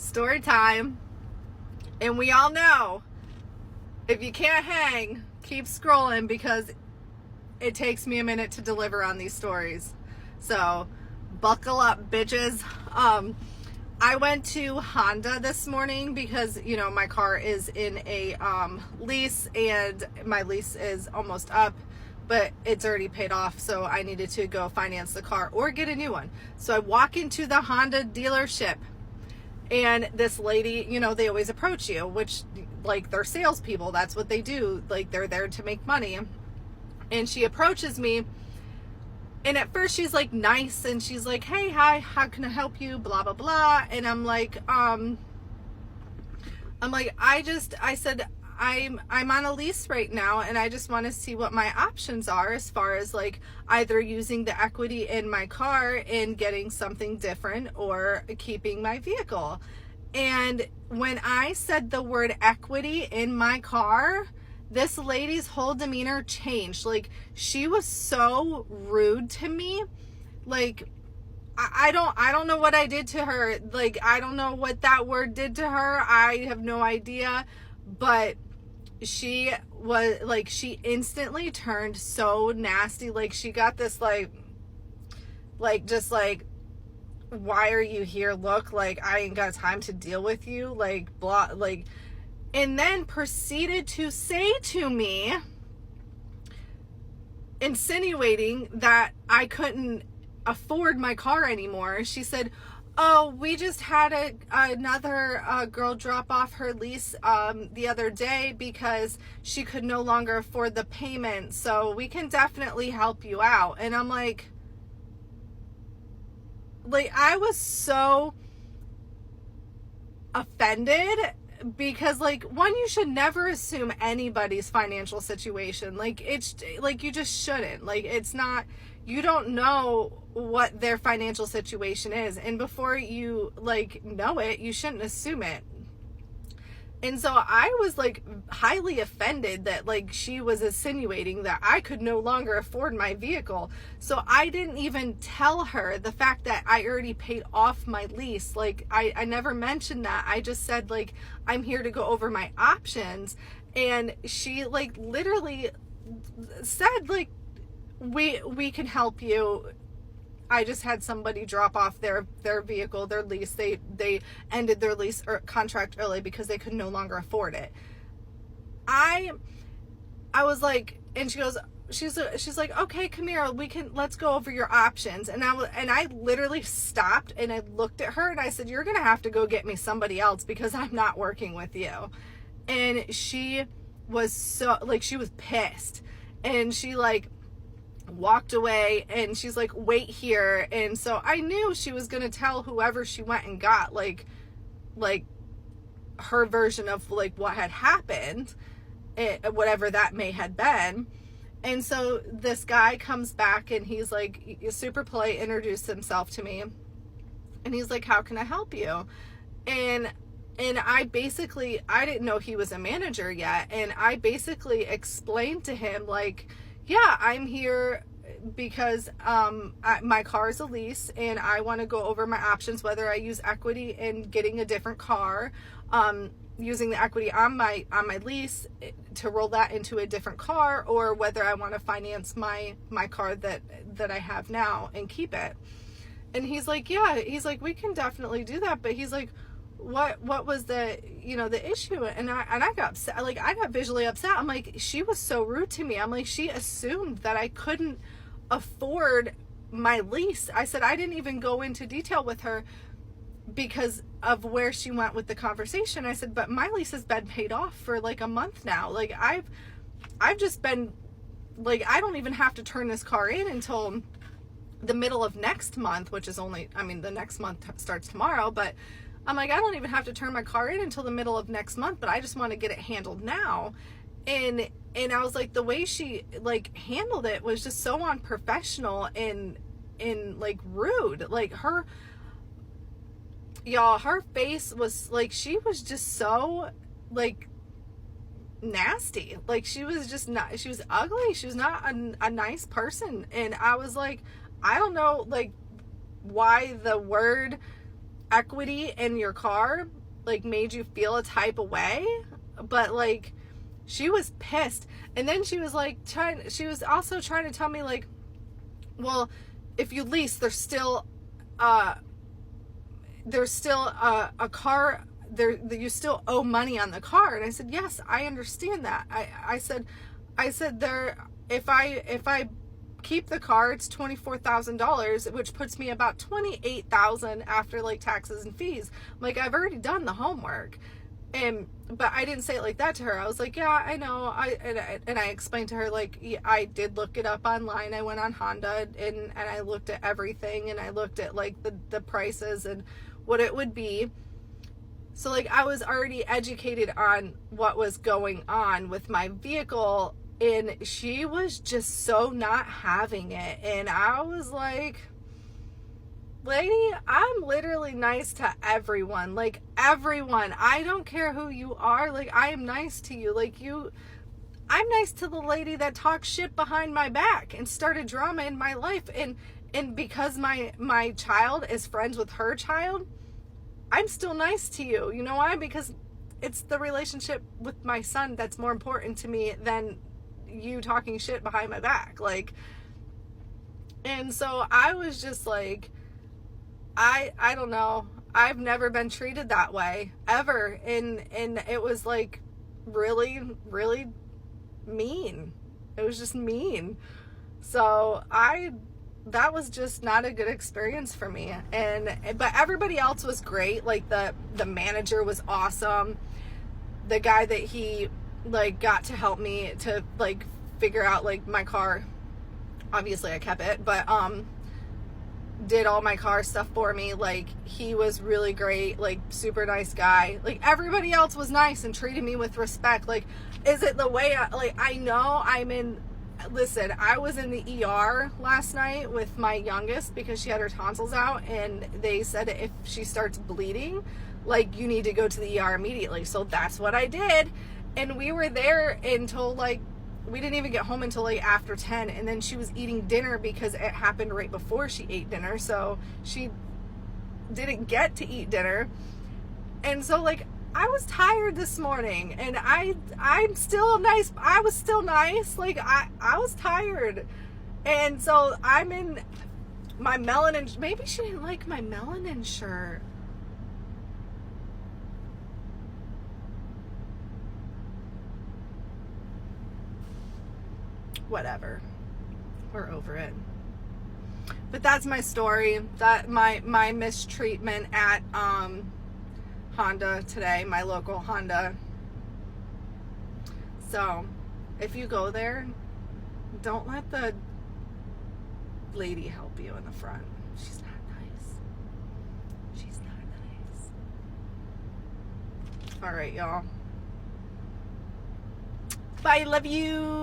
Story time. And we all know, if you can't hang, keep scrolling because it takes me a minute to deliver on these stories. So buckle up, bitches. I went to Honda this morning because, my car is in a lease and my lease is almost up, but it's already paid off. So I needed to go finance the car or get a new one. So I walk into the Honda dealership and this lady, they always approach you, which, like, they're salespeople. That's what they do. Like, they're there to make money. And she approaches me. And at first she's like nice and she's like, hey, hi, how can I help you? Blah, blah, blah. And I'm like, I said, I'm on a lease right now and I just want to see what my options are as far as like either using the equity in my car and getting something different or keeping my vehicle. And when I said the word equity in my car, this lady's whole demeanor changed. Like, she was so rude to me. Like, I don't know what I did to her. Like, I don't know what that word did to her. I have no idea. But she was like, she instantly turned so nasty. Like, she got this just like, why are you here? Look, like, I ain't got time to deal with you. Like, blah, like, and then proceeded to say to me, insinuating that I couldn't afford my car anymore. She said, oh, we just had another girl drop off her lease the other day because she could no longer afford the payment. So we can definitely help you out. And I'm like, I was so offended. Because, like, one, you should never assume anybody's financial situation. Like, it's, like, you just shouldn't. Like, it's not, you don't know what their financial situation is. And before you, like, know it, you shouldn't assume it. And so I was, like, highly offended that, like, she was insinuating that I could no longer afford my vehicle. So I didn't even tell her the fact that I already paid off my lease. Like, I never mentioned that. I just said, like, I'm here to go over my options. And she, like, literally said, like, we can help you. I just had somebody drop off their vehicle, their lease. They ended their lease or contract early because they could no longer afford it. I was like, and she goes, she's like, okay, Kamira, let's go over your options. And I literally stopped and I looked at her and I said, you're going to have to go get me somebody else because I'm not working with you. And she was so, like, she was pissed and she, like, walked away and she's like, wait here. And so I knew she was going to tell whoever she went and got like her version of like what had happened, whatever that may have been. And so this guy comes back and he's like super polite, introduced himself to me and he's like, how can I help you? And I didn't know he was a manager yet. And I basically explained to him, like, yeah, I'm here because my car is a lease and I want to go over my options, whether I use equity in getting a different car, using the equity on my lease to roll that into a different car, or whether I want to finance my car that I have now and keep it. And he's like, yeah, he's like, we can definitely do that. But he's like, what was the issue? And I got upset. Like, I got visually upset. I'm like, she was so rude to me. I'm like, she assumed that I couldn't afford my lease. I said, I didn't even go into detail with her because of where she went with the conversation. I said, but my lease has been paid off for like a month now. Like, I've just been, like, I don't even have to turn this car in until the middle of next month, which is only, the next month starts tomorrow, but I'm like, I don't even have to turn my car in until the middle of next month, but I just want to get it handled now. And I was like, the way she like handled it was just so unprofessional and like rude. Like, her face was like, she was just so like nasty. Like, she was just not, she was ugly. She was not a nice person. And I was like, I don't know, like, why the word equity in your car like made you feel a type of way, but like she was pissed. And then she was like she was also trying to tell me like, well, if you lease, there's still a car there, you still owe money on the car. And I said, yes, I understand that. I said there, if I keep the car, it's $24,000, which puts me about $28,000 after like taxes and fees. Like, I've already done the homework. But I didn't say it like that to her. I was like, yeah, I know. And I explained to her, like, I did look it up online. I went on Honda and I looked at everything, and I looked at like the prices and what it would be. So like, I was already educated on what was going on with my vehicle, and she was just so not having it. And I was like, lady, I'm literally nice to everyone. Like, everyone. I don't care who you are. Like, I am nice to you. Like, I'm nice to the lady that talks shit behind my back and started drama in my life. And because my child is friends with her child, I'm still nice to you. You know why? Because it's the relationship with my son that's more important to me than you talking shit behind my back. Like, and so I was just like, I don't know. I've never been treated that way ever. And it was like really, really mean. It was just mean. So that was just not a good experience for me. But everybody else was great. Like the manager was awesome. The guy that he like got to help me to like figure out like my car, obviously I kept it, but did all my car stuff for me. Like, he was really great, like super nice guy. Like, everybody else was nice and treated me with respect. Like, is it the way I know listen, I was in the ER last night with my youngest because she had her tonsils out, and they said if she starts bleeding, like, you need to go to the ER immediately. So that's what I did. And we were there until like, we didn't even get home until like after 10, and then she was eating dinner because it happened right before she ate dinner, so she didn't get to eat dinner. And so like, I was tired this morning, and I'm still nice. I was still nice. Like, I was tired. And so I'm in my melanin. Maybe she didn't like my melanin shirt. Whatever, we're over it. But that's my story. That my mistreatment at Honda today, my local Honda. So if you go there, don't let the lady help you in the front. She's not nice. She's not nice. All right, y'all. Bye, love you.